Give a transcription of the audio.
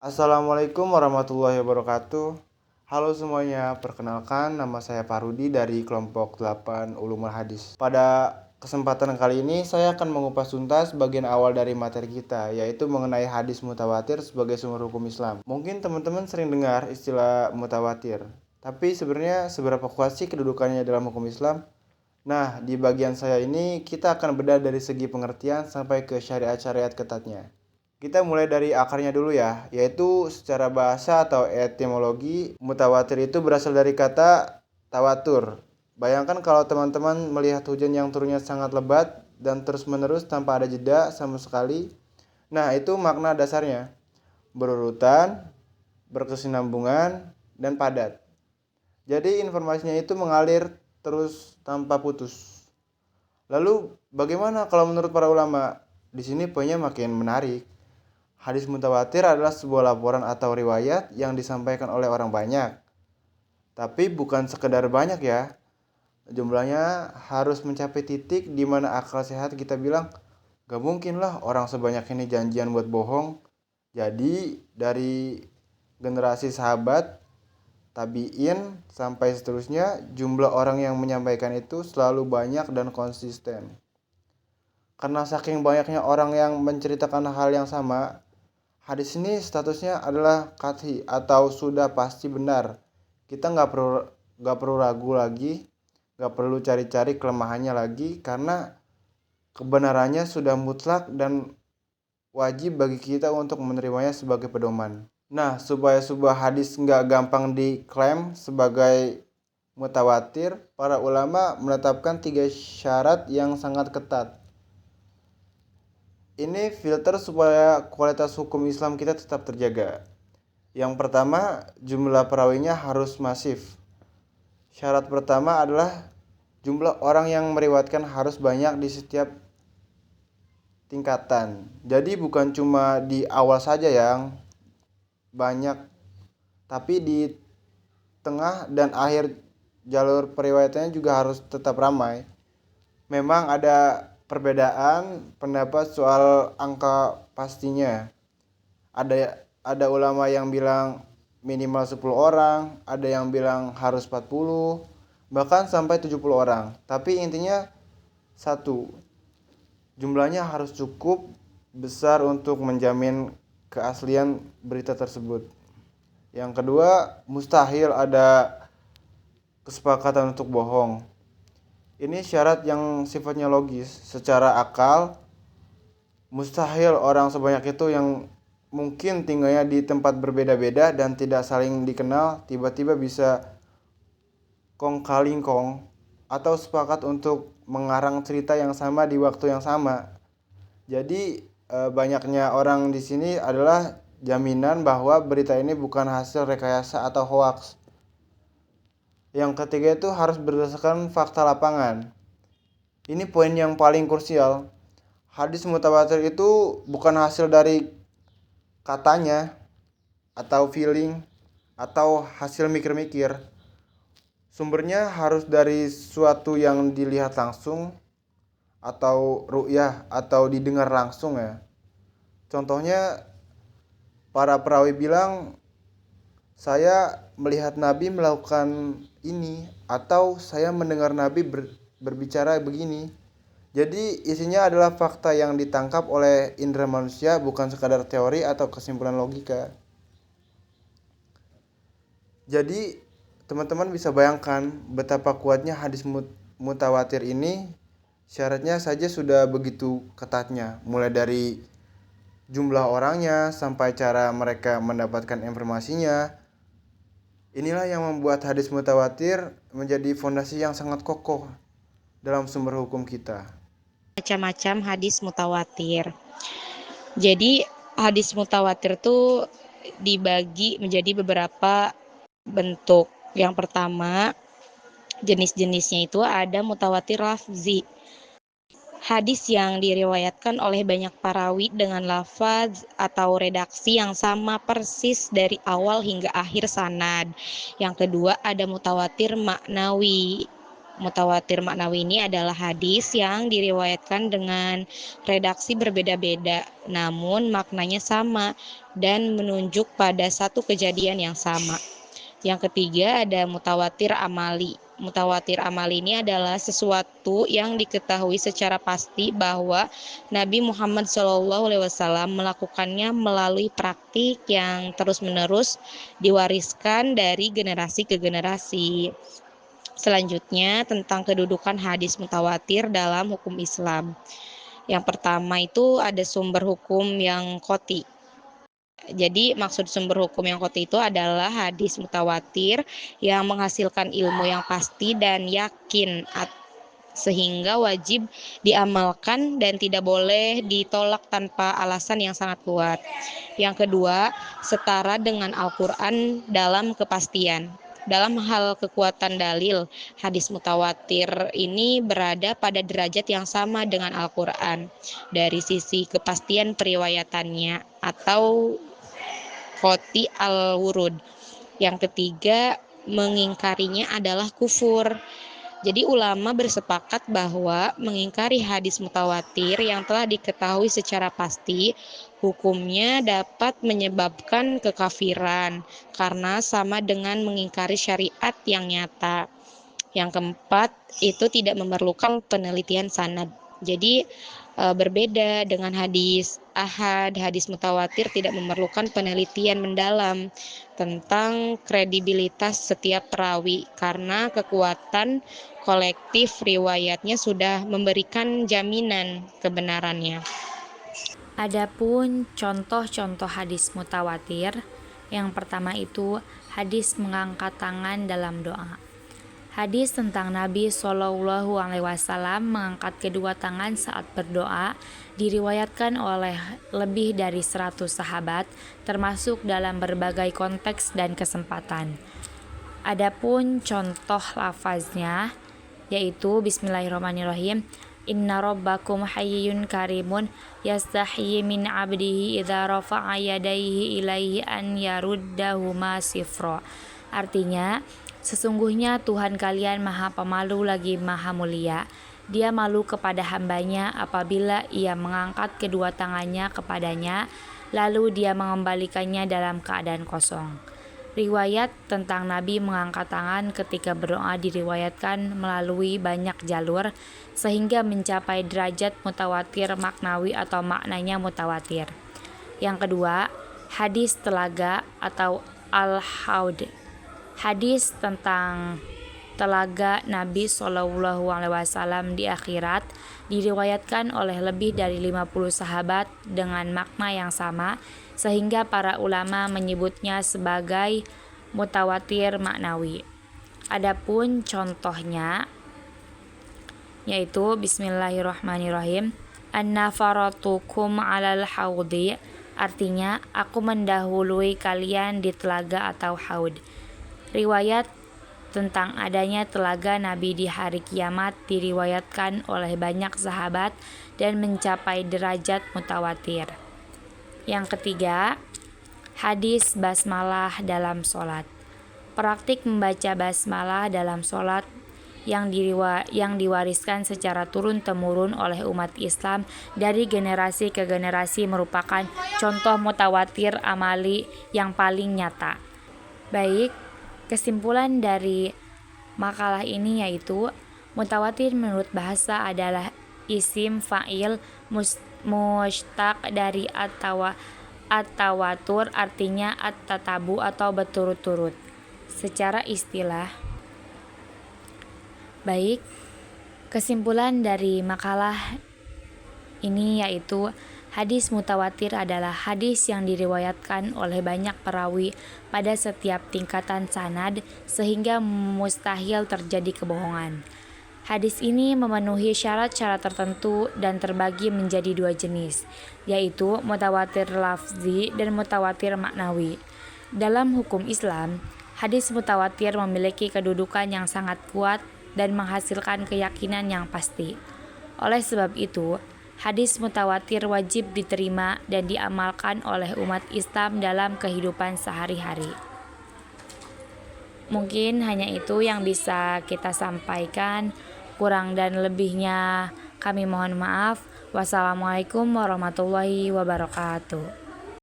Assalamualaikum warahmatullahi wabarakatuh. Halo semuanya, perkenalkan nama saya Parudi dari kelompok 8 Ulumul Hadis. Pada kesempatan kali ini saya akan mengupas tuntas bagian awal dari materi kita, yaitu mengenai hadis mutawatir sebagai sumber hukum Islam. Mungkin teman-teman sering dengar istilah mutawatir, tapi sebenarnya seberapa kuat sih kedudukannya dalam hukum Islam? Nah, di bagian saya ini kita akan bedah dari segi pengertian sampai ke syariat-syariat ketatnya. Kita mulai dari akarnya dulu ya, yaitu secara bahasa atau etimologi, mutawatir itu berasal dari kata tawatur. Bayangkan kalau teman-teman melihat hujan yang turunnya sangat lebat dan terus-menerus tanpa ada jeda sama sekali. Nah, itu makna dasarnya. Berurutan, berkesinambungan, dan padat. Jadi informasinya itu mengalir terus tanpa putus. Lalu bagaimana kalau menurut para ulama? Di sini poinnya makin menarik. Hadis mutawatir adalah sebuah laporan atau riwayat yang disampaikan oleh orang banyak. Tapi bukan sekedar banyak ya. Jumlahnya harus mencapai titik di mana akal sehat kita bilang, gak mungkin lah orang sebanyak ini janjian buat bohong. Jadi dari generasi sahabat, tabiin, sampai seterusnya, jumlah orang yang menyampaikan itu selalu banyak dan konsisten. Karena saking banyaknya orang yang menceritakan hal yang sama, hadis ini statusnya adalah qat'i atau sudah pasti benar. Kita nggak perlu ragu lagi, nggak perlu cari-cari kelemahannya lagi karena kebenarannya sudah mutlak dan wajib bagi kita untuk menerimanya sebagai pedoman. Nah, supaya sebuah hadis nggak gampang diklaim sebagai mutawatir, para ulama menetapkan 3 syarat yang sangat ketat. Ini filter supaya kualitas hukum Islam kita tetap terjaga. Yang pertama, jumlah perawinya harus masif. Syarat pertama adalah jumlah orang yang meriwayatkan harus banyak di setiap tingkatan. Jadi bukan cuma di awal saja yang banyak, tapi di tengah dan akhir jalur periwayatannya juga harus tetap ramai. Memang ada perbedaan pendapat soal angka pastinya. Ada ulama yang bilang minimal 10 orang, ada yang bilang harus 40, bahkan sampai 70 orang. Tapi intinya satu, jumlahnya harus cukup besar untuk menjamin keaslian berita tersebut. Yang kedua, mustahil ada kesepakatan untuk bohong. Ini syarat yang sifatnya logis. Secara akal, mustahil orang sebanyak itu yang mungkin tinggalnya di tempat berbeda-beda dan tidak saling dikenal tiba-tiba bisa kong kaling kong atau sepakat untuk mengarang cerita yang sama di waktu yang sama. Jadi banyaknya orang di sini adalah jaminan bahwa berita ini bukan hasil rekayasa atau hoaks. Yang ketiga itu harus berdasarkan fakta lapangan. Ini poin yang paling krusial. Hadis mutawatir itu bukan hasil dari katanya atau feeling atau hasil mikir-mikir. Sumbernya harus dari suatu yang dilihat langsung atau ru'yah atau didengar langsung ya. Contohnya para perawi bilang saya melihat Nabi melakukan ini atau saya mendengar Nabi berbicara begini. Jadi isinya adalah fakta yang ditangkap oleh indera manusia, bukan sekadar teori atau kesimpulan logika. Jadi teman-teman bisa bayangkan betapa kuatnya hadis mutawatir ini. Syaratnya saja sudah begitu ketatnya, mulai dari jumlah orangnya sampai cara mereka mendapatkan informasinya. Inilah yang membuat hadis mutawatir menjadi fondasi yang sangat kokoh dalam sumber hukum kita. Macam-macam hadis mutawatir. Jadi hadis mutawatir tuh dibagi menjadi beberapa bentuk. Yang pertama, jenis-jenisnya itu ada mutawatir lafzi. Hadis yang diriwayatkan oleh banyak perawi dengan lafaz atau redaksi yang sama persis dari awal hingga akhir sanad. Yang kedua ada mutawatir maknawi. mutawatir maknawi ini adalah hadis yang diriwayatkan dengan redaksi berbeda-beda, namun maknanya sama dan menunjuk pada satu kejadian yang sama. Yang ketiga ada mutawatir amali. Mutawatir amali ini adalah sesuatu yang diketahui secara pasti bahwa Nabi Muhammad SAW melakukannya melalui praktik yang terus-menerus diwariskan dari generasi ke generasi. Selanjutnya tentang kedudukan hadis mutawatir dalam hukum Islam. Yang pertama itu ada sumber hukum yang qot'i. Jadi maksud sumber hukum yang qot'i itu adalah hadis mutawatir yang menghasilkan ilmu yang pasti dan yakin sehingga wajib diamalkan dan tidak boleh ditolak tanpa alasan yang sangat kuat. Yang kedua, setara dengan Al-Quran dalam kepastian. Dalam hal kekuatan dalil, hadis mutawatir ini berada pada derajat yang sama dengan Al-Quran dari sisi kepastian periwayatannya atau qot'i al-wurud. Yang ketiga, mengingkarinya adalah kufur. Jadi ulama bersepakat bahwa mengingkari hadis mutawatir yang telah diketahui secara pasti hukumnya dapat menyebabkan kekafiran karena sama dengan mengingkari syariat yang nyata. Yang keempat, itu tidak memerlukan penelitian sanad. Jadi berbeda dengan hadis ahad, hadis mutawatir tidak memerlukan penelitian mendalam tentang kredibilitas setiap perawi karena kekuatan kolektif riwayatnya sudah memberikan jaminan kebenarannya. Adapun contoh-contoh hadis mutawatir, yang pertama itu hadis mengangkat tangan dalam doa. Hadis tentang Nabi Shallallahu Alaihi Wasallam mengangkat kedua tangan saat berdoa diriwayatkan oleh lebih dari 100 sahabat, termasuk dalam berbagai konteks dan kesempatan. Adapun contoh lafaznya yaitu Bismillahirrahmanirrahim. Inna rabbakum hayyun karimun yastahyi min abdihi idza rafa'a yadayhi ilaihi an yaruddahuma sifra. Artinya, sesungguhnya Tuhan kalian maha pemalu lagi maha mulia. Dia malu kepada hambanya apabila ia mengangkat kedua tangannya kepadanya, lalu dia mengembalikannya dalam keadaan kosong. Riwayat tentang Nabi mengangkat tangan ketika berdoa diriwayatkan melalui banyak jalur sehingga mencapai derajat mutawatir maknawi atau maknanya mutawatir. Yang kedua, hadis telaga atau al-haud. Hadis tentang telaga Nabi Shallallahu Alaihi Wasallam di akhirat diriwayatkan oleh lebih dari 50 sahabat dengan makna yang sama sehingga para ulama menyebutnya sebagai mutawatir maknawi. Adapun contohnya yaitu Bismillahirrahmanirrahim. An-nafaratukum 'alal haudi, artinya aku mendahului kalian di telaga atau haud. Riwayat tentang adanya telaga Nabi di hari kiamat diriwayatkan oleh banyak sahabat dan mencapai derajat mutawatir. Yang ketiga, hadis basmalah dalam sholat. Praktik membaca basmalah dalam sholat yang diwariskan secara turun-temurun oleh umat Islam dari generasi ke generasi merupakan contoh mutawatir amali yang paling nyata. Baik, kesimpulan dari makalah ini yaitu mutawatir menurut bahasa adalah isim fa'il mushtaq dari at-tawatur, artinya at-tatabu atau berturut-turut. Secara istilah, baik, kesimpulan dari makalah ini yaitu hadis mutawatir adalah hadis yang diriwayatkan oleh banyak perawi pada setiap tingkatan sanad sehingga mustahil terjadi kebohongan. Hadis ini memenuhi syarat-syarat tertentu dan terbagi menjadi dua jenis, yaitu mutawatir lafzi dan mutawatir maknawi. Dalam hukum Islam, hadis mutawatir memiliki kedudukan yang sangat kuat dan menghasilkan keyakinan yang pasti. Oleh sebab itu, hadis mutawatir wajib diterima dan diamalkan oleh umat Islam dalam kehidupan sehari-hari. Mungkin hanya itu yang bisa kita sampaikan. Kurang dan lebihnya kami mohon maaf. Wassalamualaikum warahmatullahi wabarakatuh.